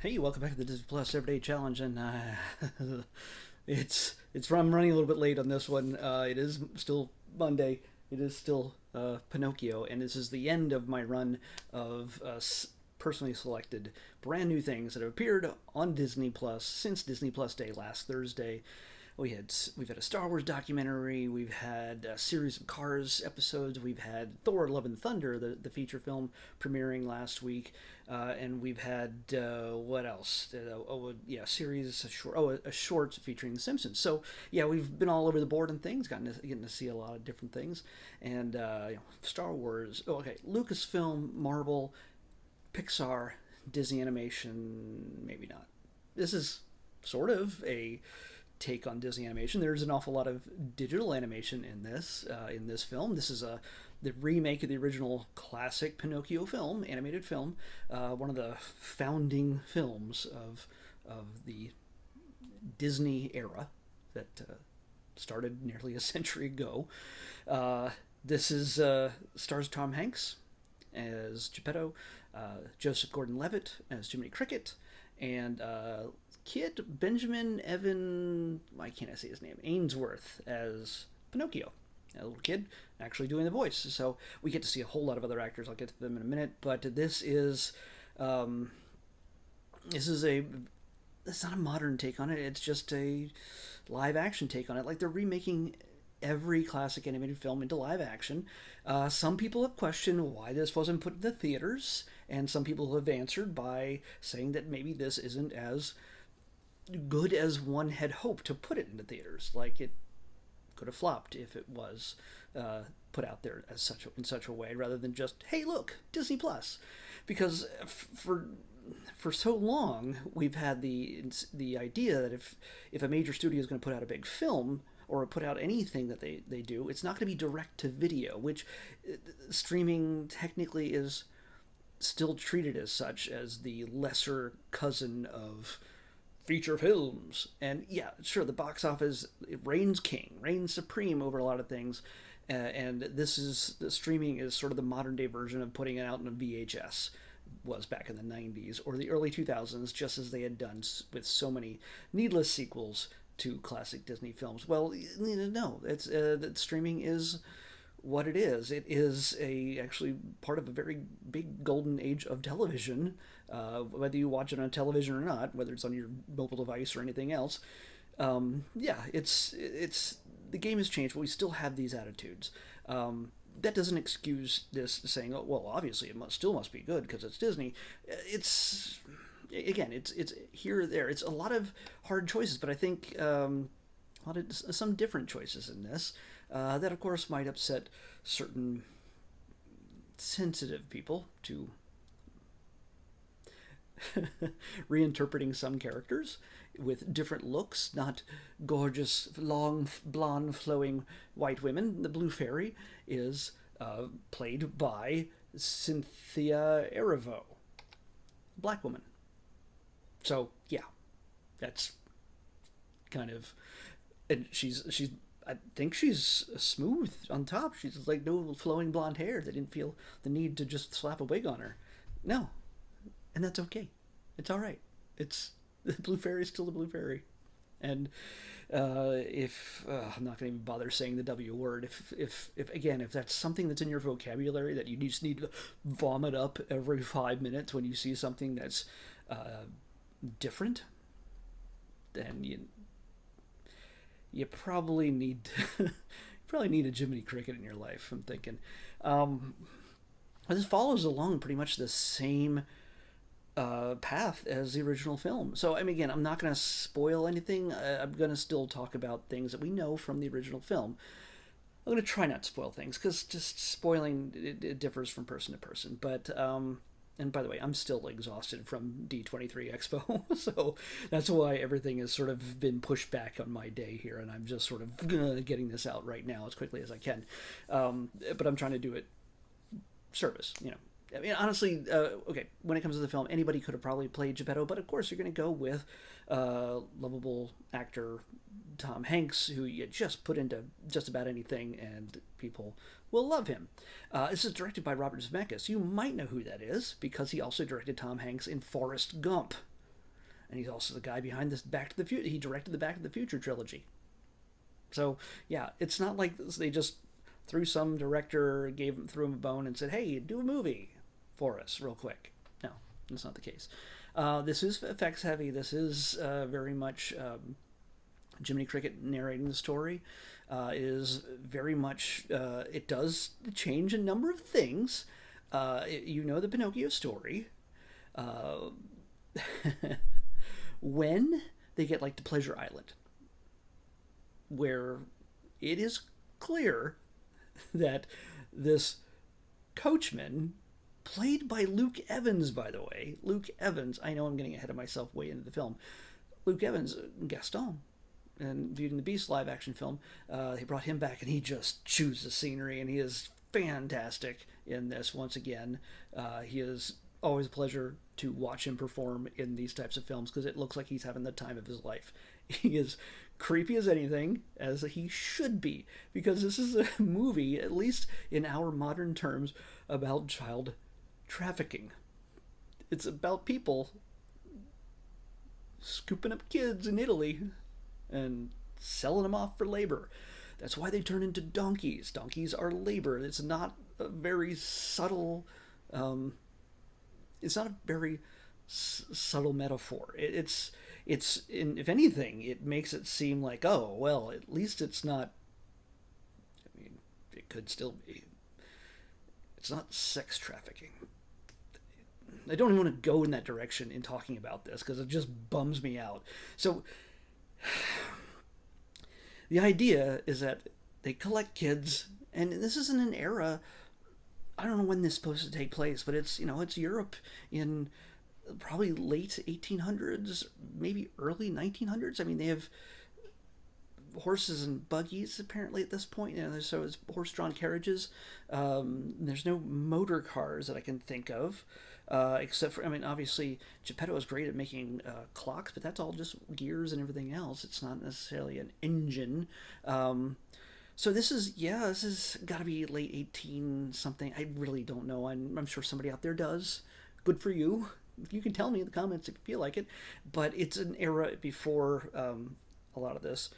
Hey, welcome back to the Disney Plus Everyday Challenge, and it's I'm running a little bit late on this one. It is still Monday. It is still Pinocchio, and this is the end of my run of personally selected brand new things that have appeared on Disney Plus since Disney Plus Day last Thursday. We've had a Star Wars documentary. We've had a series of Cars episodes. We've had Thor: Love and Thunder, the feature film premiering last week, and we've had what else? Yeah, series a short featuring The Simpsons. So yeah, we've been all over the board on things, getting to see a lot of different things, and Star Wars. Oh, okay, Lucasfilm, Marvel, Pixar, Disney Animation. Maybe not. This is sort of a take on Disney animation. There's an awful lot of digital animation in this film. This is the remake of the original classic Pinocchio film, animated film, one of the founding films of the Disney era that started nearly a century ago. This is stars Tom Hanks as Geppetto, Joseph Gordon-Levitt as Jiminy Cricket, and kid Benjamin Evan, why can't I say his name? Ainsworth as Pinocchio, a little kid actually doing the voice. So we get to see a whole lot of other actors. I'll get to them in a minute. But um, this is a it's not a modern take on it. It's just a live action take on it. Like they're remaking every classic animated film into live action. Some people have questioned why this wasn't put in the theaters, and some people have answered by saying that maybe this isn't as good as one had hoped to put it into theaters. Like it could have flopped if it was put out there as in such a way, rather than just, hey, look, Disney Plus, because for so long we've had the idea that if a major studio is going to put out a big film or put out anything that they do, it's not going to be direct to video, which streaming technically is still treated as such, as the lesser cousin of feature films. And yeah, sure, the box office reigns supreme over a lot of things, and the streaming is sort of the modern day version of putting it out in a VHS was back in the 90s or the early 2000s, just as they had done with so many needless sequels to classic Disney films. Well, no, it's that streaming is what it is. It is actually part of a very big golden age of television. Whether you watch it on television or not, whether it's on your mobile device or anything else, yeah, it's the game has changed, but we still have these attitudes. That doesn't excuse this saying, "Oh, well, obviously it still must be good because it's Disney." It's again, it's here or there. It's a lot of hard choices, but I think some different choices in this that, of course, might upset certain sensitive people to reinterpreting some characters with different looks, not gorgeous, long, blonde, flowing white women. The Blue Fairy is played by Cynthia Erivo, black woman. So yeah, that's kind of, and she's I think she's smooth on top. She's like no flowing blonde hair. They didn't feel the need to just slap a wig on her. No, and that's okay. It's all right. It's the Blue Fairy is still the Blue Fairy, and if I'm not going to even bother saying the W word, if that's something that's in your vocabulary that you just need to vomit up every 5 minutes when you see something that's different, then you probably need a Jiminy Cricket in your life, I'm thinking. This follows along pretty much the same path as the original film. So, I mean, again, I'm not going to spoil anything. I'm going to still talk about things that we know from the original film. I'm going to try not to spoil things, because just spoiling, it differs from person to person. But, and by the way, I'm still exhausted from D23 Expo, so that's why everything has sort of been pushed back on my day here, and I'm just sort of getting this out right now as quickly as I can. But I'm trying to do it service, I mean, honestly, okay, when it comes to the film, anybody could have probably played Geppetto, but of course you're going to go with lovable actor Tom Hanks, who you just put into just about anything and people will love him. This is directed by Robert Zemeckis. You might know who that is because he also directed Tom Hanks in Forrest Gump. and he's also the guy behind this Back to the Future. He directed the Back to the Future trilogy. So yeah, it's not like they just threw some director, threw him a bone and said, "Hey, do a movie for us real quick." No, that's not the case. This is effects heavy. This is very much Jiminy Cricket narrating the story. Is very much it does change a number of things. You know the Pinocchio story. When they get like to Pleasure Island, where it is clear that this coachman, played by Luke Evans, by the way, Luke Evans, I know I'm getting ahead of myself way into the film, Luke Evans, Gaston, and Beauty and the Beast live action film, they brought him back and he just chews the scenery, and he is fantastic in this once again. He is always a pleasure to watch him perform in these types of films because it looks like he's having the time of his life. He is creepy as anything, as he should be, because this is a movie, at least in our modern terms, about child trafficking. It's about people scooping up kids in Italy and selling them off for labor. That's why they turn into donkeys. Donkeys are labor. It's not a very subtle it's not a very subtle metaphor. It's if anything, it makes it seem like, oh well, at least it's not. I mean, it could still be. It's not sex trafficking. I don't even want to go in that direction in talking about this because it just bums me out. So the idea is that they collect kids, and this isn't an era. I don't know when this is supposed to take place, but it's it's Europe in probably late 1800s, maybe early 1900s. I mean, they have horses and buggies apparently at this point. So it's horse-drawn carriages. There's no motor cars that I can think of, except for, I mean, obviously Geppetto is great at making clocks, but that's all just gears and everything else. It's not necessarily an engine. So this is got to be late 18 something. I really don't know. I'm sure somebody out there does. Good for you. You can tell me in the comments if you feel like it. But it's an era before a lot of this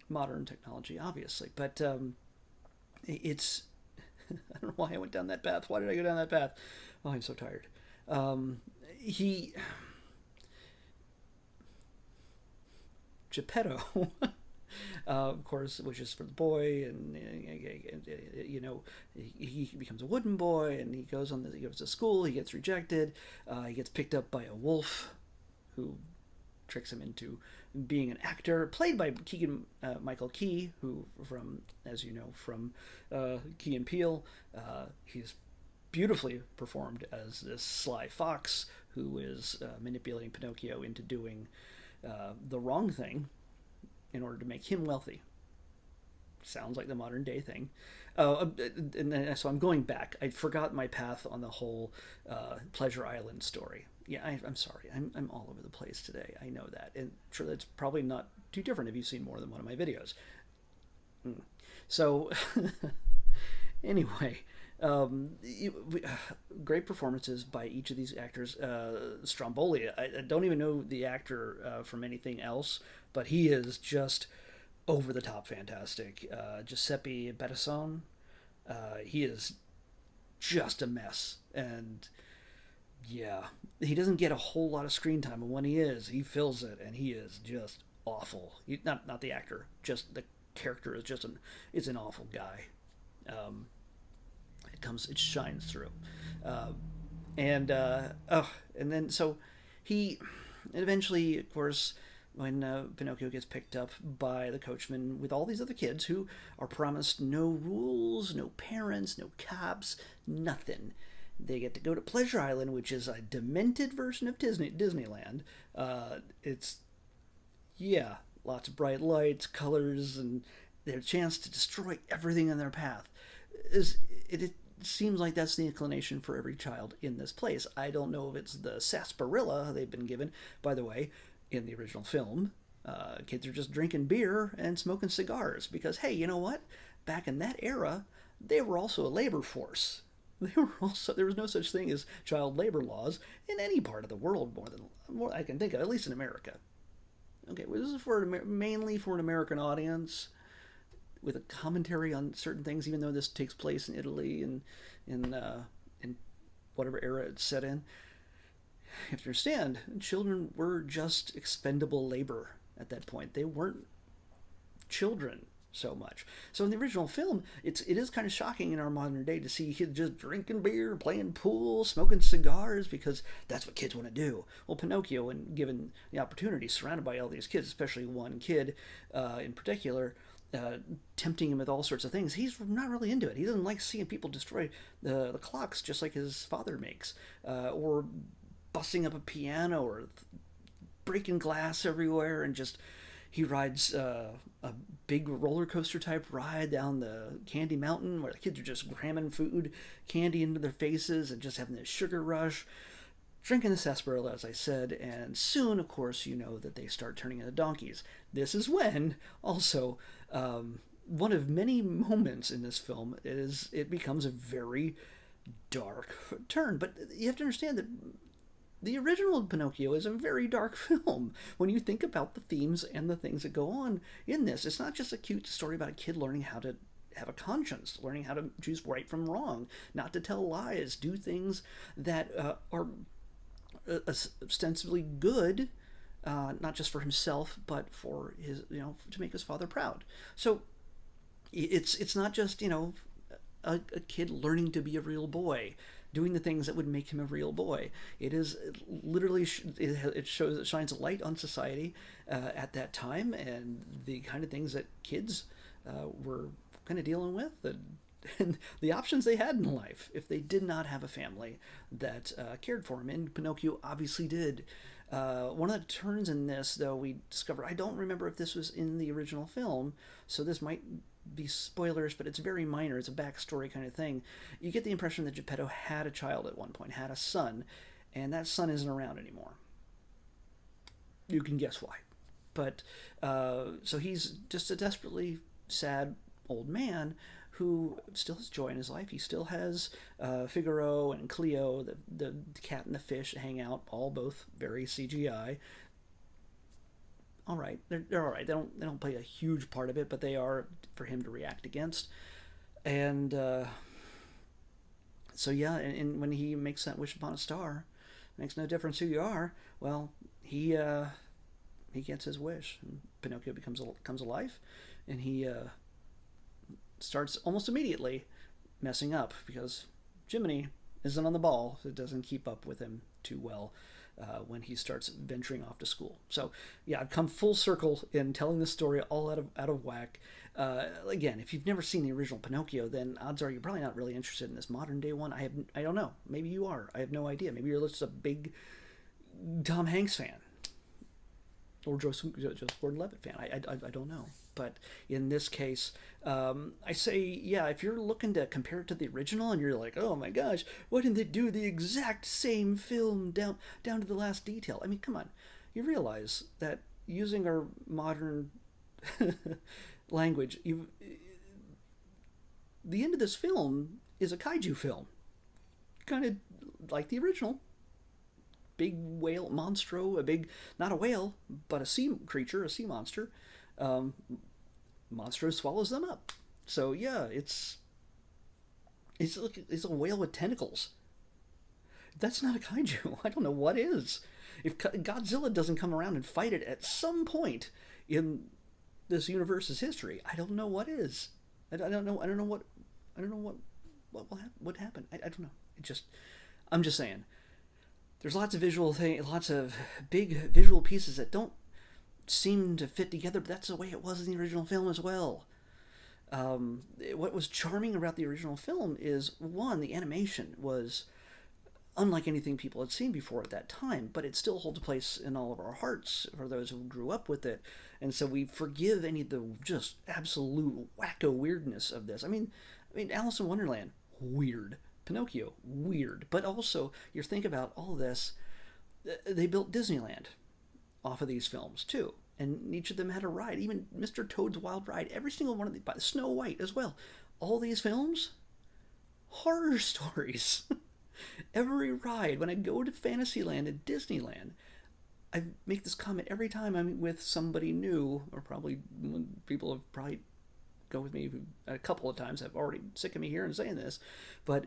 modern technology, obviously. But it's I don't know why I went down that path. Why did I go down that path? Oh, I'm so tired. Geppetto. Of course, wishes for the boy, and he becomes a wooden boy, and he goes to school. He gets rejected. He gets picked up by a wolf, who tricks him into being an actor, played by Keegan-Michael Key, who as you know, from Key and Peele. He's beautifully performed as this sly fox who is manipulating Pinocchio into doing the wrong thing in order to make him wealthy. Sounds like the modern day thing. So I'm going back. I forgot my path on the whole Pleasure Island story. Yeah, I'm sorry. I'm all over the place today. I know that. And sure, that's probably not too different if you've seen more than one of my videos. So, anyway, great performances by each of these actors. Stromboli, I don't even know the actor from anything else, but he is just over the top fantastic. Giuseppe Bettesone, he is just a mess, and yeah, he doesn't get a whole lot of screen time, and when he fills it, and he is just awful. Not the actor, just the character is just it's an awful guy. It shines through, and then so he eventually, of course, when Pinocchio gets picked up by the coachman with all these other kids who are promised no rules, no parents, no cops, nothing. They get to go to Pleasure Island, which is a demented version of Disneyland. It's lots of bright lights, colors, and their chance to destroy everything in their path. It seems like that's the inclination for every child in this place. I don't know if it's the sarsaparilla they've been given. By the way, in the original film, kids are just drinking beer and smoking cigars because, hey, you know what? Back in that era, they were also a labor force. There was no such thing as child labor laws in any part of the world more I can think of, at least in America. Okay, well, this is mainly for an American audience, with a commentary on certain things, even though this takes place in Italy and in whatever era it's set in. You have to understand, children were just expendable labor at that point. They weren't children so much. So in the original film, it is kind of shocking in our modern day to see kids just drinking beer, playing pool, smoking cigars, because that's what kids want to do. Well, Pinocchio, when given the opportunity, surrounded by all these kids, especially one kid in particular, tempting him with all sorts of things, he's not really into it. He doesn't like seeing people destroy the clocks just like his father makes, or busting up a piano, or breaking glass everywhere, and just he rides a big roller coaster type ride down the Candy Mountain where the kids are just cramming food, candy into their faces, and just having this sugar rush, drinking the sarsaparilla, as I said, and soon, of course, you know that they start turning into donkeys. This is when, also, one of many moments in this film is it becomes a very dark turn. But you have to understand that the original Pinocchio is a very dark film. When you think about the themes and the things that go on in this, it's not just a cute story about a kid learning how to have a conscience, learning how to choose right from wrong, not to tell lies, do things that are ostensibly good, not just for himself, but for his, to make his father proud. So it's not just, a kid learning to be a real boy, doing the things that would make him a real boy. It is literally, it shines a light on society at that time, and the kind of things that kids were kind of dealing with, and the options they had in life if they did not have a family that cared for him. And Pinocchio obviously did. One of the turns in this, though, we discover, I don't remember if this was in the original film, so this might be spoilers, but it's very minor. It's a backstory kind of thing. You get the impression that Geppetto had a child at one point, had a son, and that son isn't around anymore. You can guess why. But, so he's just a desperately sad old man who still has joy in his life. He still has Figaro and Cleo, the cat and the fish, hang out, both very CGI. All right, they're all right. They don't play a huge part of it, but they are for him to react against. And so yeah, and when he makes that wish upon a star, makes no difference who you are. Well, he gets his wish. And Pinocchio comes alive, and he starts almost immediately messing up because Jiminy isn't on the ball. So it doesn't keep up with him too well when he starts venturing off to school. So yeah, I've come full circle in telling this story all out of whack. Again, if you've never seen the original Pinocchio, then odds are you're probably not really interested in this modern day one. I don't know. Maybe you are. I have no idea. Maybe you're just a big Tom Hanks fan. Or just Gordon-Levitt fan. I don't know. But in this case, I say, yeah, if you're looking to compare it to the original and you're like, oh my gosh, why didn't they do the exact same film down to the last detail? I mean, come on. You realize that using our modern language, the end of this film is a kaiju film. Kind of like the original. Big whale monstro, not a whale, but a sea creature, a sea monster. Monstro swallows them up. So yeah, it's a whale with tentacles. That's not a kaiju. I don't know what is. If Godzilla doesn't come around and fight it at some point in this universe's history, I don't know what is. I don't know what happened. I don't know. I'm just saying. There's lots of lots of big visual pieces that don't seem to fit together, but that's the way it was in the original film as well. What was charming about the original film is, one, the animation was unlike anything people had seen before at that time, but it still holds a place in all of our hearts for those who grew up with it, and so we forgive any of the just absolute wacko weirdness of this. I mean, Alice in Wonderland, weird. Pinocchio, weird. But also, you think about all this, they built Disneyland off of these films, too. And each of them had a ride. Even Mr. Toad's Wild Ride, every single one of the Snow White as well. All these films, horror stories. Every ride, when I go to Fantasyland at Disneyland, I make this comment every time I'm with somebody new, or probably people have probably go with me a couple of times. I've already sick of me here and saying this, but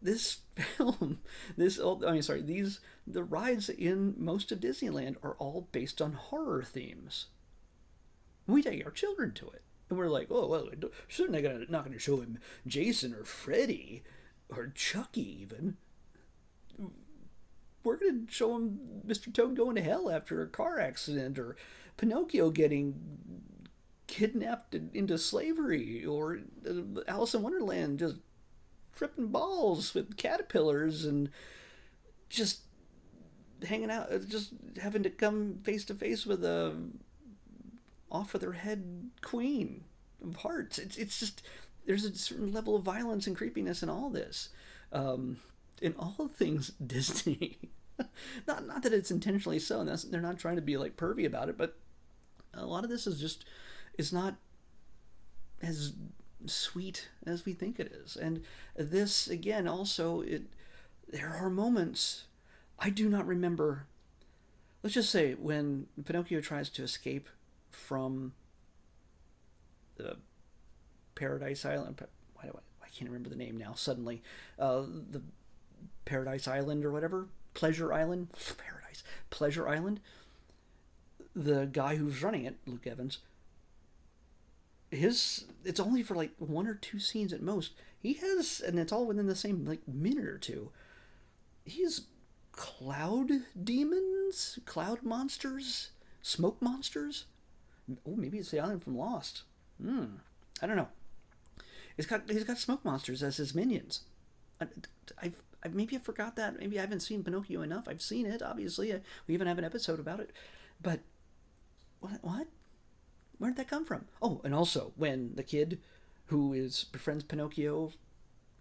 this film, the rides in most of Disneyland are all based on horror themes. We take our children to it, and we're like, oh well, certainly not going to show him Jason or Freddy or Chucky even. We're going to show him Mr. Toad going to hell after a car accident, or Pinocchio getting kidnapped into slavery, or Alice in Wonderland just tripping balls with caterpillars and just hanging out, just having to come face to face with a off of their head queen of hearts. It's just, there's a certain level of violence and creepiness in all this, in all things Disney. not that it's intentionally so, and they're not trying to be like pervy about it, but a lot of this is not as sweet as we think it is. And this again, also, there are moments I do not remember. Let's just say when Pinocchio tries to escape from the Paradise Island. I can't remember the name now. Suddenly, the Paradise Island or whatever, Pleasure Island, Pleasure Island. The guy who's running it, Luke Evans. It's only for like one or two scenes at most. He has, and it's all within the same like minute or two. He's cloud demons, cloud monsters, smoke monsters. Oh, maybe it's the island from Lost. I don't know. He's got smoke monsters as his minions. I maybe I forgot that. Maybe I haven't seen Pinocchio enough. I've seen it, obviously. We even have an episode about it. But what? Where did that come from? Oh, and also when the kid who befriends Pinocchio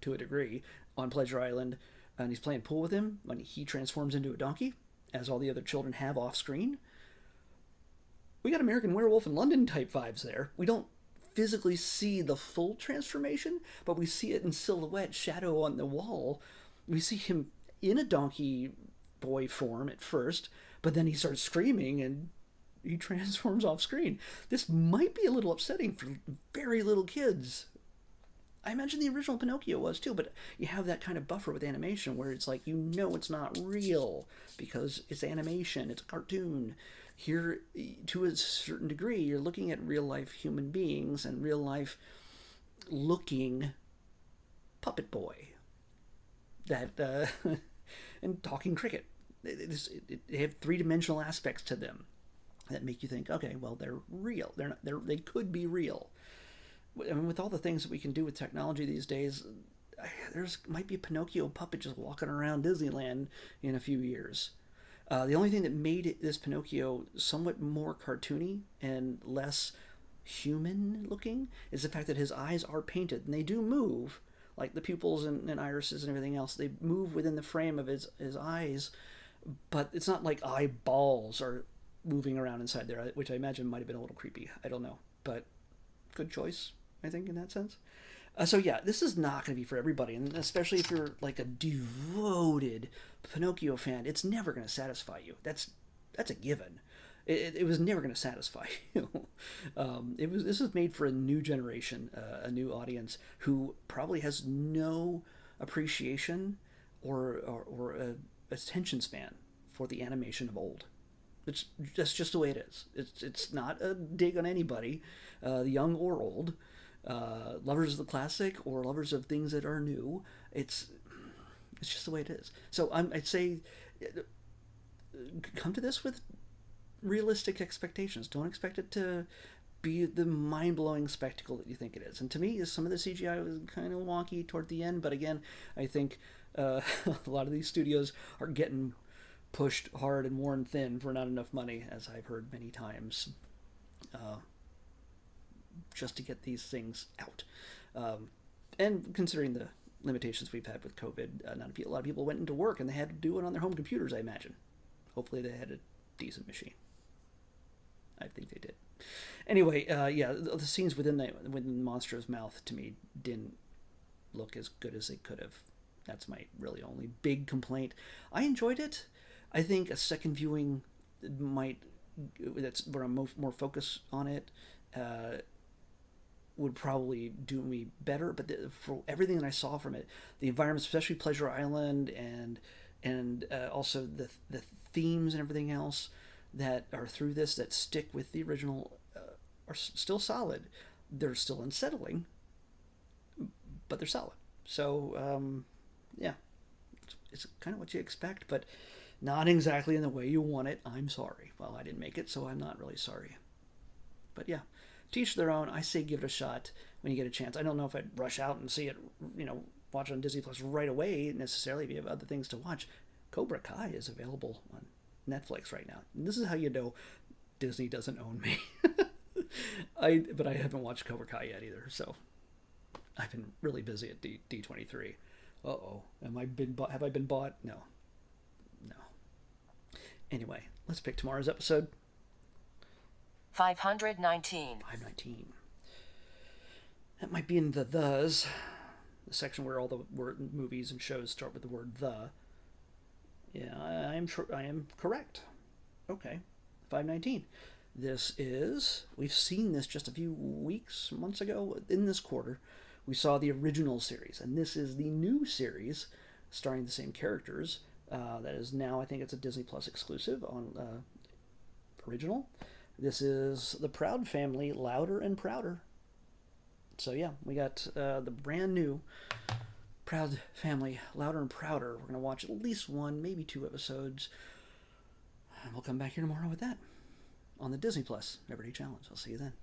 to a degree on Pleasure Island, and he's playing pool with him, when he transforms into a donkey, as all the other children have off screen. We got American Werewolf in London type vibes there. We don't physically see the full transformation, but we see it in silhouette, shadow on the wall. We see him in a donkey boy form at first, but then he starts screaming and he transforms off screen. This might be a little upsetting for very little kids. I imagine the original Pinocchio was too, but you have that kind of buffer with animation where it's like, it's not real because it's animation, it's a cartoon. Here, to a certain degree, you're looking at real life human beings and real life looking puppet boy that and talking cricket. They have three-dimensional aspects to them that make you think, okay, well, they're real. They could be real. I mean, with all the things that we can do with technology these days, might be a Pinocchio puppet just walking around Disneyland in a few years. The only thing that made this Pinocchio somewhat more cartoony and less human looking is the fact that his eyes are painted, and they do move, like the pupils and irises and everything else. They move within the frame of his eyes, but it's not like eyeballs are moving around inside there, which I imagine might have been a little creepy. I don't know, but good choice, I think, in that sense. So yeah, this is not going to be for everybody, and especially if you're like a devoted Pinocchio fan, it's never going to satisfy you. That's a given. It was never going to satisfy you. This was made for a new generation, a new audience who probably has no appreciation or attention span for the animation of old. That's just the way it is. It's not a dig on anybody, young or old. Lovers of the classic or lovers of things that are new. It's just the way it is. So I'd say come to this with realistic expectations. Don't expect it to be the mind-blowing spectacle that you think it is. And to me, some of the CGI was kind of wonky toward the end, but again, I think a lot of these studios are getting pushed hard and worn thin for not enough money, as I've heard many times, just to get these things out. And considering the limitations we've had with COVID, a lot of people went into work and they had to do it on their home computers, I imagine. Hopefully they had a decent machine. I think they did. Anyway, the scenes within the monster's mouth, to me, didn't look as good as they could have. That's my really only big complaint. I enjoyed it. I think a second viewing might, that's where I'm more focused on it, would probably do me better. But for everything that I saw from it, the environment, especially Pleasure Island, and also the themes and everything else that are through this that stick with the original, are still solid. They're still unsettling, but they're solid. So yeah, it's kind of what you expect, but not exactly in the way you want it. I'm sorry. Well, I didn't make it, so I'm not really sorry. But yeah, to each their own. I say give it a shot when you get a chance. I don't know if I'd rush out and see it, watch it on Disney Plus right away necessarily if you have other things to watch. Cobra Kai is available on Netflix right now. And this is how you know Disney doesn't own me. But I haven't watched Cobra Kai yet either, so I've been really busy at D23. Uh-oh. Have I been bought? No. Anyway, let's pick tomorrow's episode. 519. 519. That might be in the thes, the section where all the movies and shows start with the word the. Yeah, I am correct. Okay, 519. We've seen this just a few months ago in this quarter. We saw the original series, and this is the new series starring the same characters. That is now, I think it's a Disney Plus exclusive on original. This is The Proud Family, Louder and Prouder. So yeah, we got the brand new Proud Family, Louder and Prouder. We're going to watch at least one, maybe 2 episodes. And we'll come back here tomorrow with that on the Disney Plus Liberty Challenge. I'll see you then.